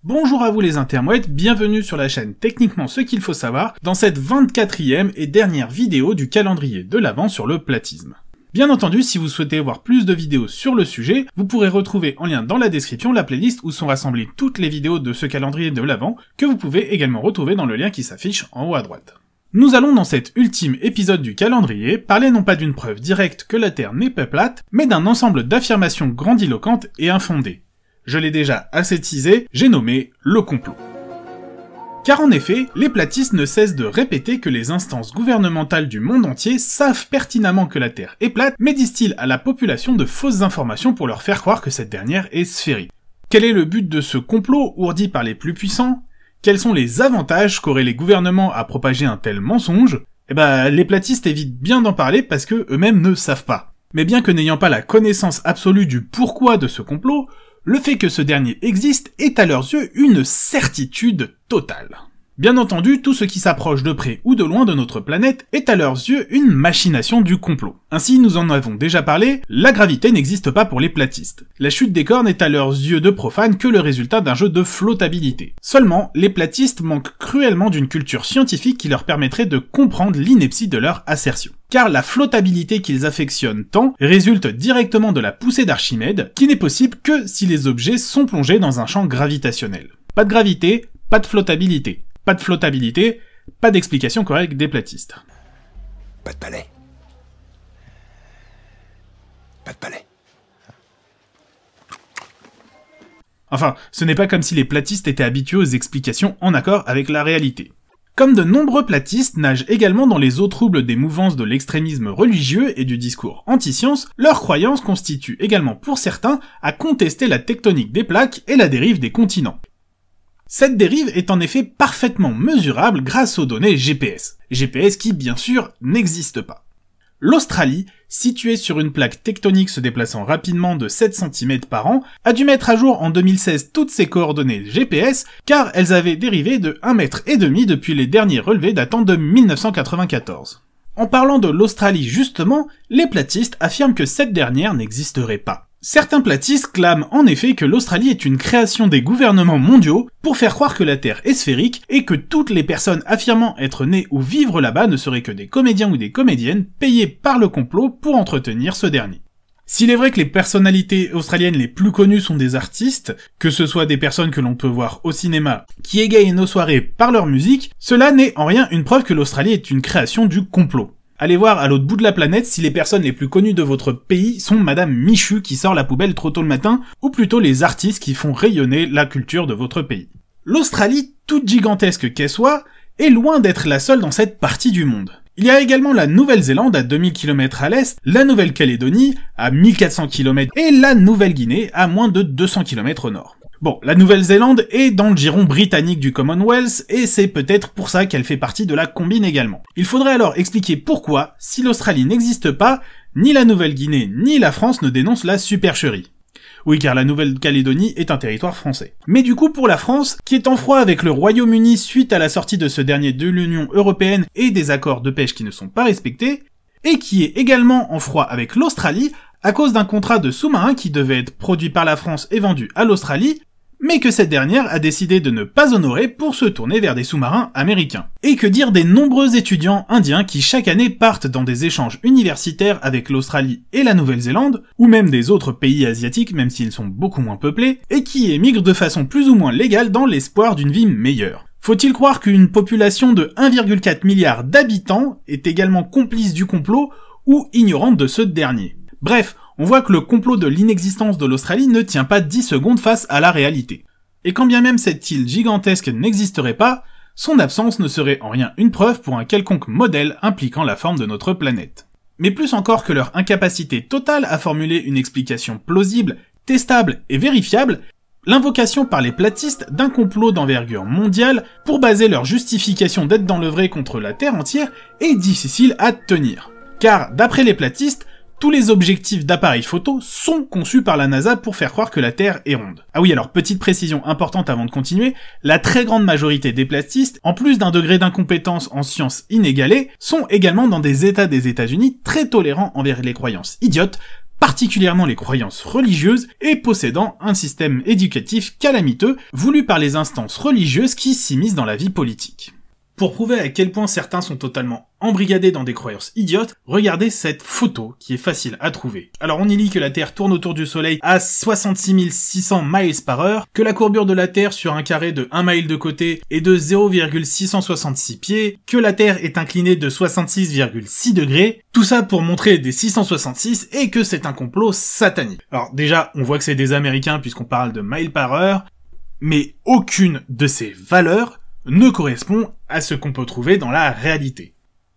Bonjour à vous les intermouettes, bienvenue sur la chaîne Techniquement ce qu'il faut savoir, dans cette 24e et dernière vidéo du calendrier de l'Avent sur le platisme. Bien entendu, si vous souhaitez voir plus de vidéos sur le sujet, vous pourrez retrouver en lien dans la description la playlist où sont rassemblées toutes les vidéos de ce calendrier de l'Avent, que vous pouvez également retrouver dans le lien qui s'affiche en haut à droite. Nous allons dans cet ultime épisode du calendrier parler non pas d'une preuve directe que la Terre n'est pas plate, mais d'un ensemble d'affirmations grandiloquentes et infondées. Je l'ai déjà assez teasé, j'ai nommé le complot. Car en effet, les platistes ne cessent de répéter que les instances gouvernementales du monde entier savent pertinemment que la Terre est plate, mais disent-ils à la population de fausses informations pour leur faire croire que cette dernière est sphérique. Quel est le but de ce complot ourdi par les plus puissants ? Quels sont les avantages qu'auraient les gouvernements à propager un tel mensonge ? Les platistes évitent bien d'en parler parce que eux-mêmes ne savent pas. Mais bien que n'ayant pas la connaissance absolue du pourquoi de ce complot, le fait que ce dernier existe est à leurs yeux une certitude totale. Bien entendu, tout ce qui s'approche de près ou de loin de notre planète est à leurs yeux une machination du complot. Ainsi, nous en avons déjà parlé, la gravité n'existe pas pour les platistes. La chute des corps n'est à leurs yeux de profanes que le résultat d'un jeu de flottabilité. Seulement, les platistes manquent cruellement d'une culture scientifique qui leur permettrait de comprendre l'ineptie de leur assertion. Car la flottabilité qu'ils affectionnent tant résulte directement de la poussée d'Archimède, qui n'est possible que si les objets sont plongés dans un champ gravitationnel. Pas de gravité, pas de flottabilité. Pas de flottabilité, pas d'explication correcte des platistes. Pas de palais. Pas de palais. Enfin, ce n'est pas comme si les platistes étaient habitués aux explications en accord avec la réalité. Comme de nombreux platistes nagent également dans les eaux troubles des mouvances de l'extrémisme religieux et du discours anti-science, leur croyance constitue également pour certains à contester la tectonique des plaques et la dérive des continents. Cette dérive est en effet parfaitement mesurable grâce aux données GPS. GPS qui, bien sûr, n'existent pas. L'Australie, située sur une plaque tectonique se déplaçant rapidement de 7 cm par an, a dû mettre à jour en 2016 toutes ses coordonnées GPS, car elles avaient dérivé de 1,5 m depuis les derniers relevés datant de 1994. En parlant de l'Australie justement, les platistes affirment que cette dernière n'existerait pas. Certains platistes clament en effet que l'Australie est une création des gouvernements mondiaux pour faire croire que la Terre est sphérique et que toutes les personnes affirmant être nées ou vivre là-bas ne seraient que des comédiens ou des comédiennes payés par le complot pour entretenir ce dernier. S'il est vrai que les personnalités australiennes les plus connues sont des artistes, que ce soit des personnes que l'on peut voir au cinéma qui égayent nos soirées par leur musique, cela n'est en rien une preuve que l'Australie est une création du complot. Allez voir à l'autre bout de la planète si les personnes les plus connues de votre pays sont Madame Michu qui sort la poubelle trop tôt le matin, ou plutôt les artistes qui font rayonner la culture de votre pays. L'Australie, toute gigantesque qu'elle soit, est loin d'être la seule dans cette partie du monde. Il y a également la Nouvelle-Zélande à 2000 km à l'est, la Nouvelle-Calédonie à 1400 km et la Nouvelle-Guinée à moins de 200 km au nord. Bon, la Nouvelle-Zélande est dans le giron britannique du Commonwealth, et c'est peut-être pour ça qu'elle fait partie de la combine également. Il faudrait alors expliquer pourquoi, si l'Australie n'existe pas, ni la Nouvelle-Guinée ni la France ne dénoncent la supercherie. Oui, car la Nouvelle-Calédonie est un territoire français. Mais du coup, pour la France, qui est en froid avec le Royaume-Uni suite à la sortie de ce dernier de l'Union Européenne et des accords de pêche qui ne sont pas respectés, et qui est également en froid avec l'Australie, à cause d'un contrat de sous-marin qui devait être produit par la France et vendu à l'Australie, mais que cette dernière a décidé de ne pas honorer pour se tourner vers des sous-marins américains. Et que dire des nombreux étudiants indiens qui chaque année partent dans des échanges universitaires avec l'Australie et la Nouvelle-Zélande, ou même des autres pays asiatiques même s'ils sont beaucoup moins peuplés, et qui émigrent de façon plus ou moins légale dans l'espoir d'une vie meilleure. Faut-il croire qu'une population de 1,4 milliard d'habitants est également complice du complot ou ignorante de ce dernier ? Bref, on voit que le complot de l'inexistence de l'Australie ne tient pas 10 secondes face à la réalité. Et quand bien même cette île gigantesque n'existerait pas, son absence ne serait en rien une preuve pour un quelconque modèle impliquant la forme de notre planète. Mais plus encore que leur incapacité totale à formuler une explication plausible, testable et vérifiable, l'invocation par les platistes d'un complot d'envergure mondiale pour baser leur justification d'être dans le vrai contre la Terre entière est difficile à tenir. Car, d'après les platistes, tous les objectifs d'appareils photo sont conçus par la NASA pour faire croire que la Terre est ronde. Ah oui, alors petite précision importante avant de continuer, la très grande majorité des platistes, en plus d'un degré d'incompétence en sciences inégalé, sont également dans des États des États-Unis très tolérants envers les croyances idiotes, particulièrement les croyances religieuses, et possédant un système éducatif calamiteux, voulu par les instances religieuses qui s'immiscent dans la vie politique. Pour prouver à quel point certains sont totalement embrigadés dans des croyances idiotes, regardez cette photo qui est facile à trouver. Alors on y lit que la Terre tourne autour du Soleil à 66 600 miles par heure, que la courbure de la Terre sur un carré de 1 mile de côté est de 0,666 pieds, que la Terre est inclinée de 66,6 degrés, tout ça pour montrer des 666 et que c'est un complot satanique. Alors déjà, on voit que c'est des Américains puisqu'on parle de miles par heure, mais aucune de ces valeurs ne correspond à ce qu'on peut trouver dans la réalité.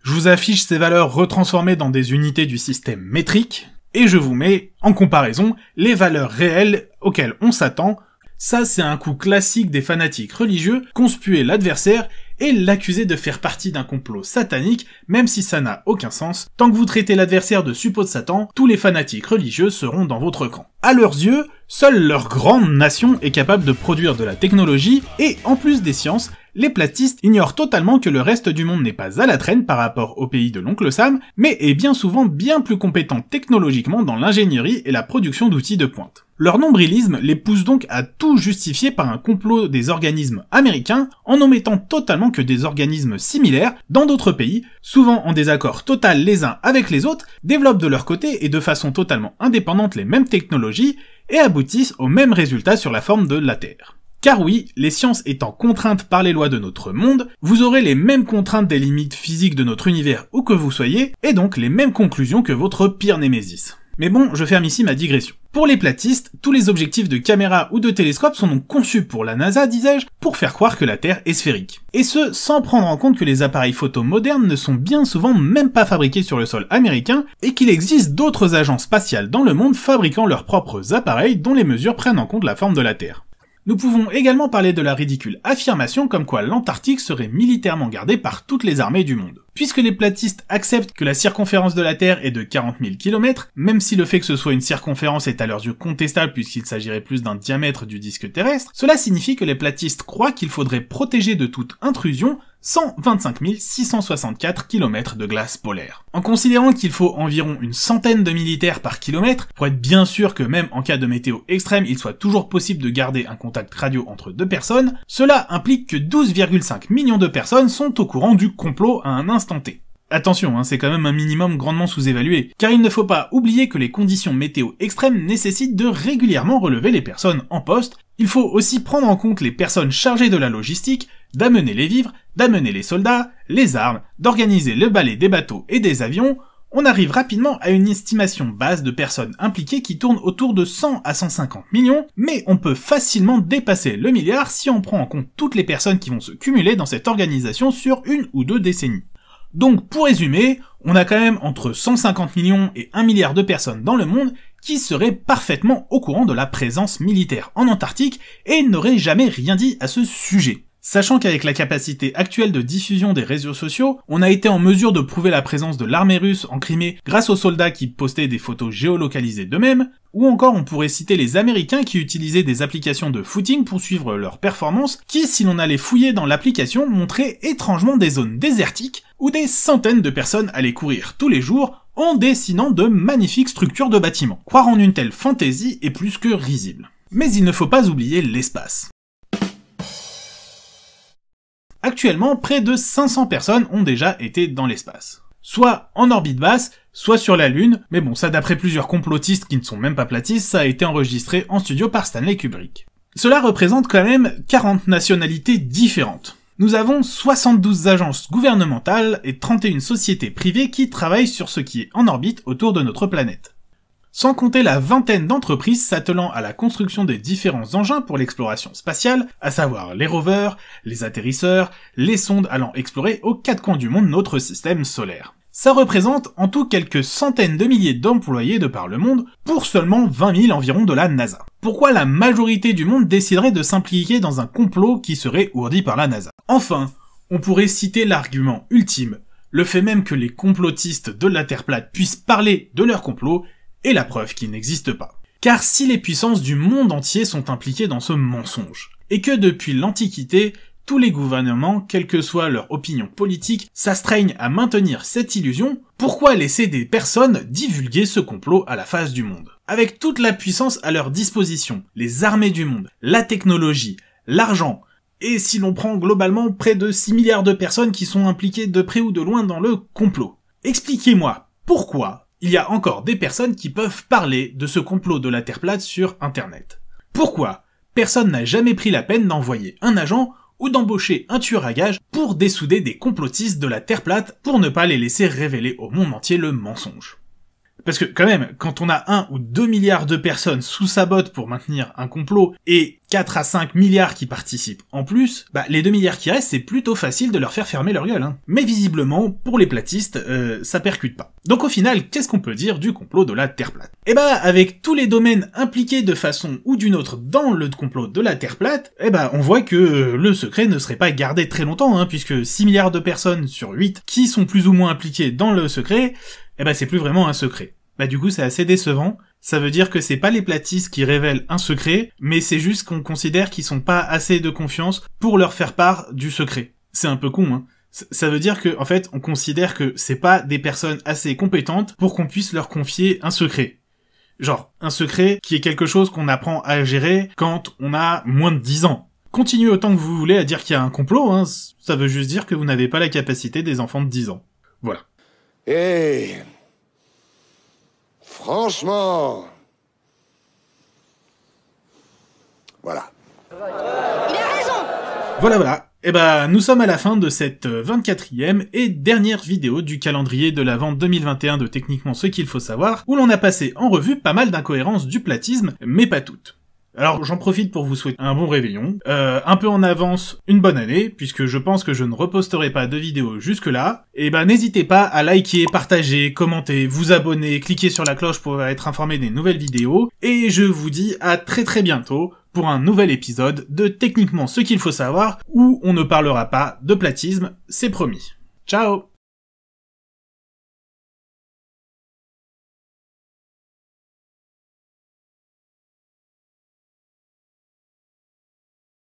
Je vous affiche ces valeurs retransformées dans des unités du système métrique, et je vous mets en comparaison les valeurs réelles auxquelles on s'attend. Ça, c'est un coup classique des fanatiques religieux, conspuer l'adversaire et l'accuser de faire partie d'un complot satanique, même si ça n'a aucun sens. Tant que vous traitez l'adversaire de suppôt de Satan, tous les fanatiques religieux seront dans votre camp. À leurs yeux, seule leur grande nation est capable de produire de la technologie, et en plus des sciences, les platistes ignorent totalement que le reste du monde n'est pas à la traîne par rapport au pays de l'oncle Sam, mais est bien souvent bien plus compétent technologiquement dans l'ingénierie et la production d'outils de pointe. Leur nombrilisme les pousse donc à tout justifier par un complot des organismes américains, en omettant totalement que des organismes similaires, dans d'autres pays, souvent en désaccord total les uns avec les autres, développent de leur côté et de façon totalement indépendante les mêmes technologies, et aboutissent aux mêmes résultats sur la forme de la Terre. Car oui, les sciences étant contraintes par les lois de notre monde, vous aurez les mêmes contraintes des limites physiques de notre univers où que vous soyez, et donc les mêmes conclusions que votre pire némésis. Mais bon, je ferme ici ma digression. Pour les platistes, tous les objectifs de caméra ou de télescope sont donc conçus pour la NASA, disais-je, pour faire croire que la Terre est sphérique. Et ce, sans prendre en compte que les appareils photo modernes ne sont bien souvent même pas fabriqués sur le sol américain, et qu'il existe d'autres agences spatiales dans le monde fabriquant leurs propres appareils dont les mesures prennent en compte la forme de la Terre. Nous pouvons également parler de la ridicule affirmation comme quoi l'Antarctique serait militairement gardée par toutes les armées du monde. Puisque les platistes acceptent que la circonférence de la Terre est de 40 000 km, même si le fait que ce soit une circonférence est à leurs yeux contestable puisqu'il s'agirait plus d'un diamètre du disque terrestre, cela signifie que les platistes croient qu'il faudrait protéger de toute intrusion 125 664 km de glace polaire. En considérant qu'il faut environ une centaine de militaires par kilomètre, pour être bien sûr que même en cas de météo extrême, il soit toujours possible de garder un contact radio entre deux personnes, cela implique que 12,5 millions de personnes sont au courant du complot à un instant T. Attention, c'est quand même un minimum grandement sous-évalué, car il ne faut pas oublier que les conditions météo extrêmes nécessitent de régulièrement relever les personnes en poste. Il faut aussi prendre en compte les personnes chargées de la logistique, d'amener les vivres, d'amener les soldats, les armes, d'organiser le balai des bateaux et des avions. On arrive rapidement à une estimation basse de personnes impliquées qui tourne autour de 100 à 150 millions, mais on peut facilement dépasser le milliard si on prend en compte toutes les personnes qui vont se cumuler dans cette organisation sur 1 ou 2 décennies. Donc pour résumer, on a quand même entre 150 millions et 1 milliard de personnes dans le monde qui seraient parfaitement au courant de la présence militaire en Antarctique et n'auraient jamais rien dit à ce sujet. Sachant qu'avec la capacité actuelle de diffusion des réseaux sociaux, on a été en mesure de prouver la présence de l'armée russe en Crimée grâce aux soldats qui postaient des photos géolocalisées d'eux-mêmes, ou encore on pourrait citer les Américains qui utilisaient des applications de footing pour suivre leurs performances, qui, si l'on allait fouiller dans l'application, montraient étrangement des zones désertiques où des centaines de personnes allaient courir tous les jours en dessinant de magnifiques structures de bâtiments. Croire en une telle fantaisie est plus que risible. Mais il ne faut pas oublier l'espace. Actuellement, près de 500 personnes ont déjà été dans l'espace. Soit en orbite basse, soit sur la Lune, mais bon, ça d'après plusieurs complotistes qui ne sont même pas platistes, ça a été enregistré en studio par Stanley Kubrick. Cela représente quand même 40 nationalités différentes. Nous avons 72 agences gouvernementales et 31 sociétés privées qui travaillent sur ce qui est en orbite autour de notre planète. Sans compter la vingtaine d'entreprises s'attelant à la construction des différents engins pour l'exploration spatiale, à savoir les rovers, les atterrisseurs, les sondes allant explorer aux 4 coins du monde notre système solaire. Ça représente en tout quelques centaines de milliers d'employés de par le monde, pour seulement 20 000 environ de la NASA. Pourquoi la majorité du monde déciderait de s'impliquer dans un complot qui serait ourdi par la NASA? Enfin, on pourrait citer l'argument ultime, le fait même que les complotistes de la Terre plate puissent parler de leur complot, et la preuve qu'il n'existe pas. Car si les puissances du monde entier sont impliquées dans ce mensonge, et que depuis l'Antiquité, tous les gouvernements, quelle que soit leur opinion politique, s'astreignent à maintenir cette illusion, pourquoi laisser des personnes divulguer ce complot à la face du monde? Avec toute la puissance à leur disposition, les armées du monde, la technologie, l'argent, et si l'on prend globalement près de 6 milliards de personnes qui sont impliquées de près ou de loin dans le complot. Expliquez-moi pourquoi il y a encore des personnes qui peuvent parler de ce complot de la Terre plate sur Internet. Pourquoi personne n'a jamais pris la peine d'envoyer un agent ou d'embaucher un tueur à gages pour dessouder des complotistes de la Terre plate pour ne pas les laisser révéler au monde entier le mensonge. Parce que quand même, quand on a 1 ou 2 milliards de personnes sous sa botte pour maintenir un complot et 4 à 5 milliards qui participent en plus, les 2 milliards qui restent, c'est plutôt facile de leur faire fermer leur gueule. Mais visiblement, pour les platistes, ça percute pas. Donc au final, qu'est-ce qu'on peut dire du complot de la Terre plate? Avec tous les domaines impliqués de façon ou d'une autre dans le complot de la Terre plate, on voit que le secret ne serait pas gardé très longtemps, puisque 6 milliards de personnes sur 8 qui sont plus ou moins impliquées dans le secret, c'est plus vraiment un secret. Du coup, c'est assez décevant. Ça veut dire que c'est pas les platistes qui révèlent un secret, mais c'est juste qu'on considère qu'ils sont pas assez de confiance pour leur faire part du secret. C'est un peu con, Ça veut dire que, en fait, on considère que c'est pas des personnes assez compétentes pour qu'on puisse leur confier un secret. Genre, un secret qui est quelque chose qu'on apprend à gérer quand on a moins de 10 ans. Continuez autant que vous voulez à dire qu'il y a un complot, ça veut juste dire que vous n'avez pas la capacité des enfants de 10 ans. Voilà. Franchement... Voilà. Il a raison! Voilà. Nous sommes à la fin de cette 24e et dernière vidéo du calendrier de l'Avent 2021 de Techniquement ce qu'il faut savoir, où l'on a passé en revue pas mal d'incohérences du platisme, mais pas toutes. Alors j'en profite pour vous souhaiter un bon réveillon, un peu en avance, une bonne année, puisque je pense que je ne reposterai pas de vidéos jusque-là, et n'hésitez pas à liker, partager, commenter, vous abonner, cliquer sur la cloche pour être informé des nouvelles vidéos, et je vous dis à très très bientôt pour un nouvel épisode de Techniquement ce qu'il faut savoir, où on ne parlera pas de platisme, c'est promis. Ciao!